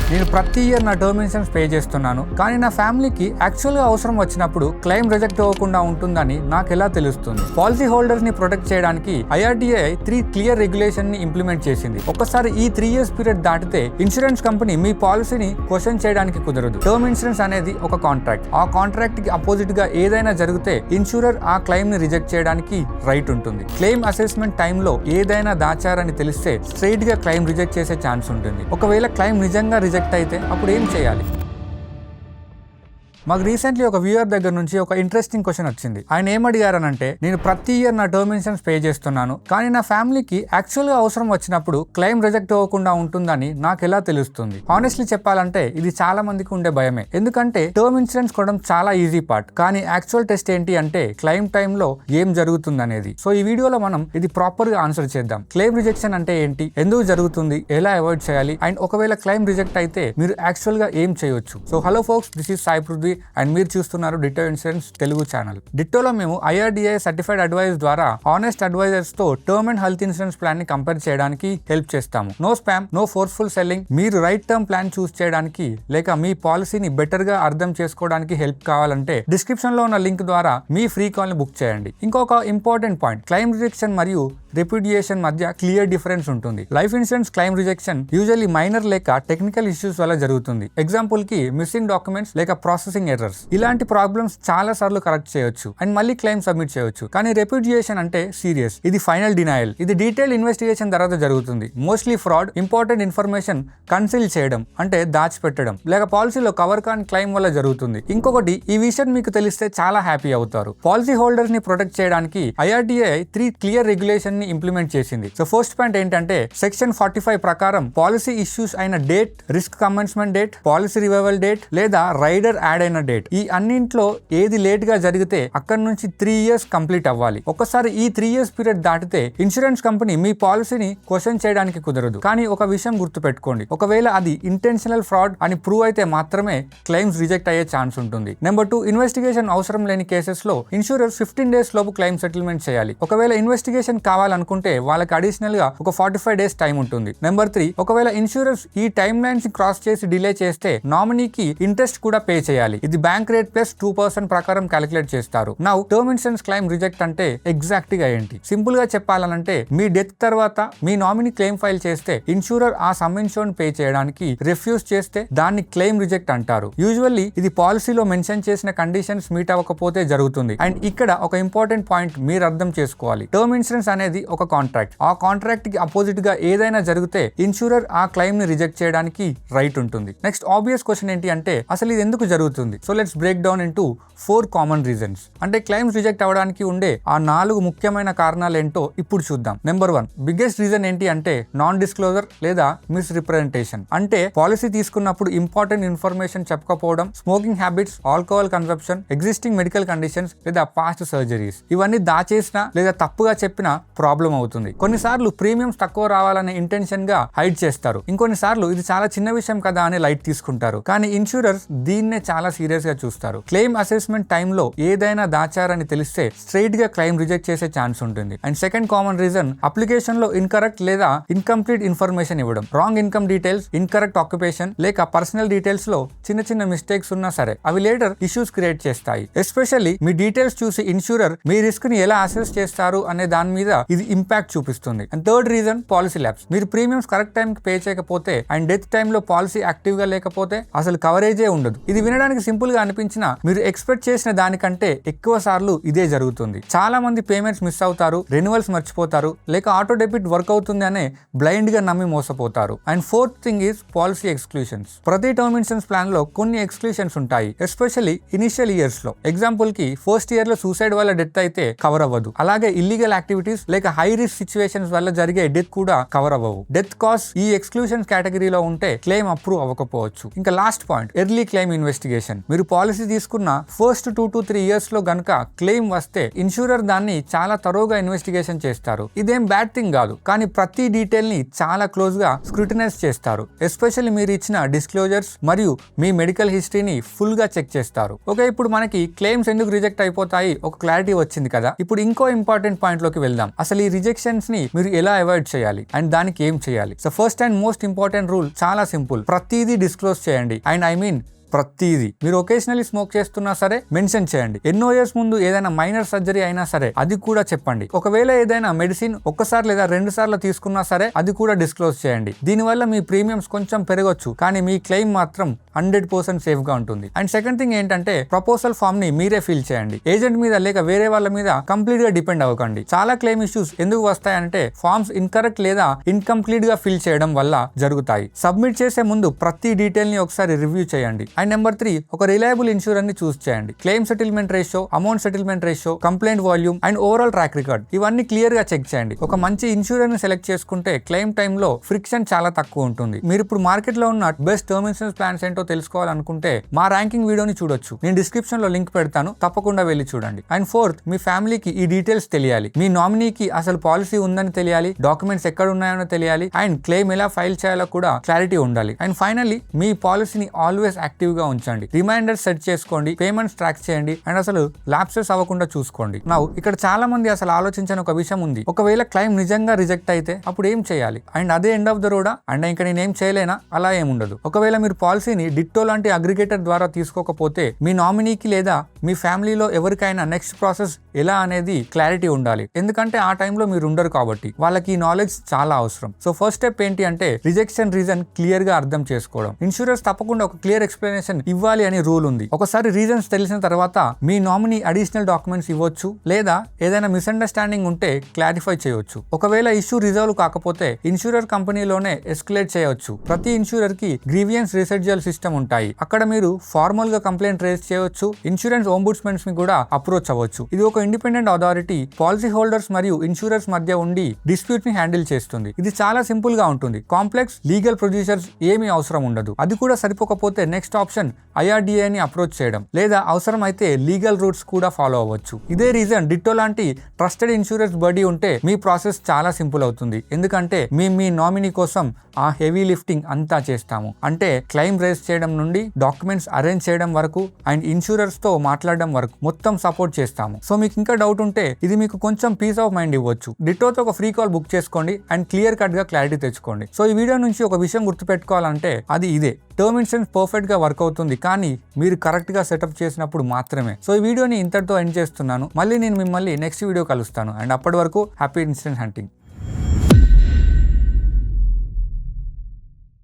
నేను ప్రతి ఇయర్ నా టర్మ్ ఇన్సూరెన్స్ పే చేస్తున్నాను, కానీ నా ఫ్యామిలీకి యాక్చువల్గా అవసరం వచ్చినప్పుడు క్లెయిమ్ రిజెక్ట్ అవ్వకుండా ఉంటుందని నాకు ఎలా తెలుస్తుంది? పాలసీ హోల్డర్స్ ని ప్రొటెక్ట్ చేయడానికి IRDAI 3 క్లియర్ రెగ్యులేషన్ ని ఇంప్లిమెంట్ చేసింది. ఒకసారి ఈ 3 years పీరియడ్ దాటితే ఇన్సూరెన్స్ కంపెనీ మీ పాలసీని క్వశ్చన్ చేయడానికి కుదరదు. టర్మ్ ఇన్సూరెన్స్ అనేది ఒక కాంట్రాక్ట్. ఆ కాంట్రాక్ట్ కి అపోజిట్ గా ఏదైనా జరిగితే ఇన్సూరర్ ఆ క్లెయిమ్ ని రిజెక్ట్ చేయడానికి రైట్ ఉంటుంది. క్లెయిమ్ అసెస్మెంట్ టైంలో ఏదైనా దాచారని తెలిస్తే స్ట్రైట్ గా క్లెయిమ్ రిజెక్ట్ చేసే ఛాన్స్ ఉంటుంది. ఒకవేళ క్లెయిమ్ నిజంగా రిజెక్ట్ అయితే అప్పుడు ఏం చేయాలి? మాకు రీసెంట్లీ ఒక వ్యూయర్ దగ్గర నుంచి ఒక ఇంట్రెస్టింగ్ క్వశ్చన్ వచ్చింది. ఆయన ఏమడిగారనంటే, నేను ప్రతి ఇయర్ నా టర్మ్ ఇన్సూరెన్స్ పే చేస్తున్నాను, కానీ నా ఫ్యామిలీకి యాక్చువల్గా అవసరం వచ్చినప్పుడు క్లెయిమ్ రిజెక్ట్ అవ్వకుండా ఉంటుందని నాకు ఎలా తెలుస్తుంది? హానెస్ట్లీ చెప్పాలంటే ఇది చాలా మందికి ఉండే భయమే. ఎందుకంటే టర్మ్ ఇన్సూరెన్స్ కొనడం చాలా ఈజీ పార్ట్, కానీ యాక్చువల్ టెస్ట్ ఏంటి అంటే క్లెయిమ్ టైంలో ఏం జరుగుతుంది అనేది. సో ఈ వీడియోలో మనం ఇది ప్రాపర్ గా ఆన్సర్ చేద్దాం. క్లెయిమ్ రిజెక్షన్ అంటే ఏంటి, ఎందుకు జరుగుతుంది, ఎలా అవాయిడ్ చేయాలి, అండ్ ఒకవేళ క్లెయిమ్ రిజెక్ట్ అయితే మీరు యాక్చువల్ గా ఏం చేయొచ్చు. So hello folks, this is Sai Prithvi and మీరు చూస్తున్నారు డిట్టో ఇన్సూరెన్స్ తెలుగు ఛానల్. డిట్టోలో మేము IRDAI సర్టిఫైడ్ అడ్వైస్ ద్వారా హానెస్ట్ అడ్వైజర్స్ తో term and health insurance plan ని కంపేర్ చేయడానికి హెల్ప్ చేస్తాము. No spam, no forceful selling. మీరు రైట్ టర్మ్ ప్లాన్ చూస్ చేయడానికి లేక మీ పాలసీని బెటర్ గా అర్థం చేసుకోవడానికి హెల్ప్ కావాలంటే డిస్క్రిప్షన్ లో ఉన్న లింక్ ద్వారా మీ ఫ్రీ కాల్ ని బుక్ చేయండి. ఇంకొక ఇంపార్టెంట్ పాయింట్, క్లెయిమ్ రిజెక్షన్ మరియు రెప్యుడియేషన్ మధ్య క్లియర్ డిఫరెన్స్ ఉంటుంది. Life insurance claim rejection usually minor లేక టెక్నికల్ ఇష్యూస్ వల్ల జరుగుతుంది. ఎగ్జాంపుల్ కి మిస్సింగ్ డాక్యుమెంట్స్ లేక ప్రాసెసింగ్ ఎర్రర్స్. ఇలాంటి ప్రాబ్లమ్స్ చాలా సార్లు కరెక్ట్ చేయొచ్చు అండ్ మళ్ళీ క్లెయిమ్ సబ్మిట్ చేయొచ్చు. కానీ రెప్యుడియేషన్ అంటే సీరియస్. ఇది ఫైనల్ డినయల్. ఇది డీటెయిల్ ఇన్వెస్టిగేషన్ తర్వాత జరుగుతుంది. మోస్ట్లీ ఫ్రాడ్, ఇంపార్టెంట్ ఇన్ఫర్మేషన్ కన్సిల్ చేయడం అంటే దాచిపెట్టడం లేక పాలసీలో కవర్ కాని క్లెయిమ్ వల్ల జరుగుతుంది. ఇంకొకటి, ఈ విషయం మీకు తెలిస్తే చాలా హ్యాపీ అవుతారు. పాలసీ హోల్డర్స్ ని ప్రొటెక్ట్ చేయడానికి IRDAI 3 క్లియర్ రెగ్యులేషన్ ని ఇంప్లిమెంట్ చేసింది. సో ఫస్ట్ పాయింట్ ఏంటంటే, సెక్షన్ 45 ప్రకారం పాలసీ ఇష్యూస్ అయిన date, risk commencement date, policy revival date లేదా రైడర్ యాడ్ అయిన డేట్, ఈ అన్నింట్లో ఏది లేట్ గా జరిగితే అక్కడ నుంచి 3 years కంప్లీట్ అవ్వాలి. ఒకసారి ఈ 3 years పీరియడ్ దాటితే ఇన్సూరెన్స్ కంపెనీ మీ పాలసీని క్వశ్చన్ చేయడానికి కుదరదు. కానీ ఒక విషయం గుర్తుపెట్టుకోండి, ఒకవేళ అది ఇంటెన్షనల్ ఫ్రాడ్ అని ప్రూవ్ అయితే మాత్రమే క్లెయిమ్స్ రిజెక్ట్ అయ్యే ఛాన్స్ ఉంటుంది. నెంబర్ 2, ఇన్వెస్టిగేషన్ అవసరం లేని కేసెస్ లో ఇన్సూరర్ 15 days లోపు క్లెయిమ్ సెటిల్మెంట్ చేయాలి. ఒకవేళ ఇన్వెస్టిగేషన్ కావాలనుకుంటే వాళ్ళకి అడిషనల్ గా ఒక 45 days టైం ఉంటుంది. నెంబర్ 3, ఒకవేళ ఇన్సూరర్స్ ఈ టైమ్ లైన్స్ క్రాస్ చేసి డిలే చేస్తే నామినీకి ఇంట్రెస్ట్ కూడా పే చేయాలి. ఇది బ్యాంక్ రేట్ ప్లస్ 2% ప్రకారం క్యాలిక్యులేట్ చేస్తారు. Now term insurance claim reject అంటే ఎగ్జాక్ట్ గా ఏంటి? సింపుల్ గా చెప్పాలంటే, మీ డెత్ తర్వాత మీ నామినీ క్లెయిమ్ ఫైల్ చేస్తే ఇన్సూరర్ ఆ సమ్ ఇన్సూరెన్స్ పే చేయడానికి రిఫ్యూజ్ చేస్తే దాన్ని క్లెయిమ్ రిజెక్ట్ అంటారు. యూజువల్లీ ఇది పాలసీలో మెన్షన్ చేసిన కండిషన్స్ మీట్ అవ్వకపోతే జరుగుతుంది. అండ్ ఇక్కడ ఒక ఇంపార్టెంట్ పాయింట్ మీరు అర్థం చేసుకోవాలి. టర్మ్ ఇన్సూరెన్స్ అనేది ఒక కాంట్రాక్ట్. ఆ కాంట్రాక్ట్ కి అపోజిట్ గా ఏదైనా జరిగితే ఇన్సూరర్ ఆ క్లెయిమ్ ని రిజెక్ట్ చేయడానికి రైట్ ఉంటుంది. నెక్స్ట్ ఆబ్వియస్ క్వశ్చన్ ఏంటి అంటే, అసలు ఇది ఎందుకు జరుగుతుంది? So let's break down into 4 common reasons. అంటే క్లెయిమ్స్ రిజెక్ట్ అవ్వడానికి ఉండే ఆ 4 ముఖ్యమైన కారణాలు ఏంటో ఇప్పుడు చూద్దాం. నెంబర్ 1, బిగ్గెస్ట్ రీజన్ ఏంటి అంటే నాన్ డిస్క్లోజర్ లేదా మిస్ రిప్రజెంటేషన్. అంటే పాలసీ తీసుకున్నప్పుడు ఇంపార్టెంట్ ఇన్ఫర్మేషన్ చెప్పకపోవడం, smoking habits, alcohol consumption, existing medical conditions లేదా పాస్ట్ సర్జరీస్, ఇవన్నీ దాచేసినా లేదా తప్పుగా చెప్పినా ప్రాబ్లం అవుతుంది. కొన్నిసార్లు ప్రీమియమ్స్ తక్కువ రావాలనే ఇంటెన్షన్ గా హైడ్ చేస్తారు. ఇంకొన్నిసార్లు ఇది చాలా చిన్న విషయం కదా అని లైట్ తీసుకుంటారు. కానీ ఇన్సూరర్స్ దీన్నే చాలా సీరియస్ గా చూస్తారు. క్లెయిమ్ అసెస్మెంట్ టైంలో ఏదైనా దాచారని తెలిస్తే స్ట్రైట్ గా క్లెయిమ్ రిజెక్ట్ చేసే ఛాన్స్ ఉంటుంది. And second common reason, application లో ఇన్కరెక్ట్ లేదా ఇన్కంప్లీట్ ఇన్ఫర్మేషన్ ఇవ్వడం. Wrong income details, incorrect occupation లేక పర్సనల్ డీటెయిల్స్ లో చిన్న చిన్న మిస్టేక్స్ ఉన్నా సరే అవి లేటర్ ఇష్యూస్ క్రియేట్ చేస్తాయి. ఎస్పెషల్లీ మీ డీటెయిల్స్ చూసి ఇన్సూరర్ మీ రిస్క్ ని ఎలా అసెస్ చేస్తారు అనే దాని మీద ఇది ఇంపాక్ట్ చూపిస్తుంది. And third reason, policy lapse. మీరు ప్రీమియమ్స్ కరెక్ట్ టైం కి పే చేయకపోతే అండ్ డెత్ టైంలో పాలసీ యాక్టివ్ గా లేకపోతే అసలు కవరేజే ఉండదు. ఇది వినడానికి సింపుల్ గా అనిపించినా మీరు ఎక్స్పెక్ట్ చేసిన దానికంటే ఎక్కువ సార్లు ఇదే జరుగుతుంది. చాలా మంది పేమెంట్స్ మిస్ అవుతారు, రెన్యువల్స్ మర్చిపోతారు లేక ఆటో డెబిట్ వర్క్ అవుతుంది అనే బ్లైండ్ గా నమ్మి మోసపోతారు. And fourth thing is policy exclusions. ప్రతి టర్మ్ ఇన్సూరెన్స్ ప్లాన్ లో కొన్ని ఎక్స్క్లూషన్స్ ఉంటాయి, ఎస్పెషల్లీ ఇనిషియల్ ఇయర్స్ లో. ఎగ్జాంపుల్ కి ఫస్ట్ ఇయర్ లో సూసైడ్ వల్ల డెత్ అయితే కవర్ అవ్వదు. అలాగే ఇల్లీగల్ యాక్టివిటీస్ లేక హై రిస్క్ సిచ్యువేషన్స్ వల్ల జరిగే డెత్ కూడా కవర్ అవ్వవు. డెత్ కాస్ట్ ఈ ఎక్స్క్లూషన్స్ కేటగిరీలో ఉంటే క్లెయిమ్ అప్రూవ్ అవ్వకపోవచ్చు. ఇంకా last point, early claim investigation. మీరు పాలసీ తీసుకున్న ఫస్ట్ 2 to 3 years లో గనుక క్లెయిమ్ వస్తే ఇన్సూరర్ దాన్ని చాలా తరోగా ఇన్వెస్టిగేషన్ చేస్తారు. ఇదేం బ్యాడ్ థింగ్ కాదు, కానీ ప్రతి డీటెయిల్ ని చాలా క్లోజ్ గా స్క్రూటినైజ్ చేస్తారు. ఎస్పెషల్లీ మీరు ఇచ్చిన డిస్క్లోజర్స్ మరియు మీ మెడికల్ హిస్టరీని ఫుల్ గా చెక్ చేస్తారు. ఓకే, ఇప్పుడు మనకి క్లెయిమ్స్ ఎందుకు రిజెక్ట్ అయిపోతాయి ఒక క్లారిటీ వచ్చింది కదా. ఇప్పుడు ఇంకో ఇంపార్టెంట్ పాయింట్ లోకి వెళ్దాం. అసలు అసలు ఈ రిజెక్షన్స్ ని మీరు ఎలా అవాయిడ్ చేయాలి అండ్ దానికి ఏం చేయాలి. So first and most important rule చాలా సింపుల్, ప్రతిదీ డిస్క్లోజ్ చేయండి. అండ్ ఐ మీన్ ప్రతిదీ. మీరు ఒకేషనల్లీ స్మోక్ చేస్తున్నా సరే మెన్షన్ చేయండి. ఎన్నో ఇయర్స్ ముందు ఏదైనా మైనర్ సర్జరీ అయినా సరే అది కూడా చెప్పండి. ఒకవేళ ఏదైనా మెడిసిన్ ఒక్కసారి లేదా 2 సార్లు తీసుకున్నా సరే అది కూడా డిస్క్లోజ్ చేయండి. దీనివల్ల మీ ప్రీమియమ్స్ కొంచెం పెరగొచ్చు కానీ మీ క్లెయిమ్ మాత్రం 100% సేఫ్ గా ఉంటుంది. అండ్ సెకండ్ థింగ్ ఏంటంటే ప్రపోజల్ ఫామ్ ని మీరే ఫిల్ చేయండి. ఏజెంట్ మీద లేక వేరే వాళ్ళ మీద కంప్లీట్ గా డిపెండ్ అవ్వకండి. చాలా క్లెయిమ్ ఇష్యూస్ ఎందుకు వస్తాయంటే ఫార్మ్స్ ఇన్కరెక్ట్ లేదా ఇన్కంప్లీట్ గా ఫిల్ చేయడం వల్ల జరుగుతాయి. సబ్మిట్ చేసే ముందు ప్రతి డీటెయిల్ ని ఒకసారి రివ్యూ చేయండి. అండ్ నెంబర్ 3, ఒక రిలయబుల్ ఇన్సూరెన్స్ ని చూస్ చేయండి. Claim settlement ratio, amount settlement ratio, complaint volume and overall track record ఇవన్నీ క్లియర్ గా చెక్ చేయండి. ఒక మంచి ఇన్సూరెన్స్ ని సెలెక్ట్ చేసుకుంటే క్లెయిమ్ టైమ్ లో ఫ్రిక్షన్ చాలా తక్కువ ఉంటుంది. మీరు ఇప్పుడు మార్కెట్ లో ఉన్న బెస్ట్ టర్మ్ ఇన్సూరెన్స్ ప్లాన్స్ ఏంటో తెలుసుకోవాలనుకుంటే మా ర్యాంకింగ్ వీడియోని చూడొచ్చు. నేను డిస్క్రిప్షన్ లో లింక్ పెడతాను, తప్పకుండా వెళ్ళి చూడండి. అండ్ ఫోర్త్, మీ ఫ్యామిలీకి ఈ డీటెయిల్స్ తెలియాలి. మీ నామినీకి అసలు పాలసీ ఉందని తెలియాలి, డాక్యుమెంట్స్ ఎక్కడ ఉన్నాయో తెలియాలి అండ్ క్లెయిమ్ ఎలా ఫైల్ చేయాలో కూడా క్లారిటీ ఉండాలి. అండ్ ఫైనల్లీ మీ పాలసీని ఆల్వేస్ యాక్టివ్ గా ఉంచండి. రిమైండర్ సెట్ చేసుకోండి, పేమెంట్స్ ట్రాక్ చేయండి అండ్ అసలు ల్యాప్సెస్ అవ్వకుండా చూసుకోండి. నౌ ఇక్కడ చాలా మంది అసలు ఆలోచించని ఒక విషయం ఉంది. ఒకవేళ క్లెయిమ్ నిజంగా రిజెక్ట్ అయితే అప్పుడు ఏం చేయాలి అండ్ అదే ఎండ్ ఆఫ్ ద రోడా అండ్ ఇంకా నేను ఏం చేయలేనా, అలా ఏముండదు. ఒకవేళ మీరు పాలసీని డిట్టో లాంటి అగ్రిగేటర్ ద్వారా తీసుకోకపోతే మీ నామినీకి లేదా మీ ఫ్యామిలీలో ఎవరికైనా నెక్స్ట్ ప్రాసెస్ ఎలా అనేది క్లారిటీ ఉండాలి. ఎందుకంటే ఆ టైంలో మీరు ఉండరు కాబట్టి వాళ్ళకి ఈ నాలెడ్జ్ చాలా అవసరం. సో ఫస్ట్ స్టెప్ ఏంటి అంటే రిజెక్షన్ రీజన్ క్లియర్ గా అర్థం చేసుకోవడం. ఇన్సూరెన్స్ తప్పకుండా ఒక క్లియర్ ఎక్స్ప్లెనేషన్ ఇవ్వాలి అని రూల్ ఉంది. ఒకసారి రీజన్స్ తెలిసిన తర్వాత మీ నామినీ అడిషనల్ డాక్యుమెంట్స్ ఇవ్వచ్చు లేదా ఏదైనా మిస్అండర్స్టాండింగ్ ఉంటే క్లారిఫై చేయవచ్చు. ఒకవేళ ఇష్యూ రిజాల్వ్ కాకపోతే ఇన్సూరర్ కంపెనీలోనే ఎస్కలేట్ చేయవచ్చు. ప్రతి ఇన్సూరర్ కి గ్రీవియన్స్ రిసెడ్యువల్ సిస్టమ్ ఉంటాయి. అక్కడ మీరు ఫార్మల్ గా కంప్లైంట్ రేజ్ చేయవచ్చు. ఇన్సూరెన్స్ ఓంబుడ్స్మెన్స్ ని కూడా అప్రోచ్ అవ్వచ్చు. ఇది ఒక ఇండిపెండెంట్ అథారిటీ పాలసీ హోల్డర్స్ మరియు ఇన్సూరర్స్ మధ్య ఉండి డిస్ప్యూట్ ని హ్యాండిల్ చేస్తుంది. ఇది చాలా సింపుల్ గా ఉంటుంది. కాంప్లెక్స్ లీగల్ ప్రొసీజర్స్ ఏమీ అవసరం ఉండదు. అది కూడా సరిపోకపోతే నెక్స్ట్ ఆప్షన్ IRDA ని అప్రోచ్ చేయడం లేదా అవసరం అయితే లీగల్ రూట్స్ కూడా ఫాలో అవ్వచ్చు. ఇదే రీజన్ డిట్టో లాంటి ట్రస్టెడ్ ఇన్సూరెన్స్ బాడీ ఉంటే మీ ప్రాసెస్ చాలా సింపుల్ అవుతుంది. ఎందుకంటే మీ నామినీ కోసం ఆ హెవీ లిఫ్టింగ్ అంతా చేస్తాము. అంటే క్లెయిమ్ రేజ్ చేయడం నుండి డాక్యుమెంట్స్ అరేంజ్ చేయడం వరకు అండ్ ఇన్సూరర్స్ తో మాట్లాడడం వరకు మొత్తం సపోర్ట్ చేస్తాము. సో మీకు ఇంకా డౌట్ ఉంటే ఇది మీకు కొంచెం పీస్ ఆఫ్ మైండ్ ఇవ్వచ్చు. డిట్టోతో ఒక ఫ్రీ కాల్ బుక్ చేసుకోండి అండ్ క్లియర్ కట్ గా క్లారిటీ తెచ్చుకోండి. సో ఈ వీడియో నుంచి ఒక విషయం గుర్తుపెట్టుకోవాలంటే అది ఇదే, టర్మ్ ఇన్సూరెన్స్ పర్ఫెక్ట్ గా వర్క్ అవుతుంది కానీ మీరు కరెక్ట్ గా సెటప్ చేసినప్పుడు మాత్రమే. సో ఈ వీడియోని ఇంతటితో ఎండ్ చేస్తున్నాను. మళ్ళీ నేను మిమ్మల్ని నెక్స్ట్ వీడియో కలుస్తాను అండ్ అప్పటి వరకు హ్యాపీ ఇన్సూరెన్స్ హంటింగ్.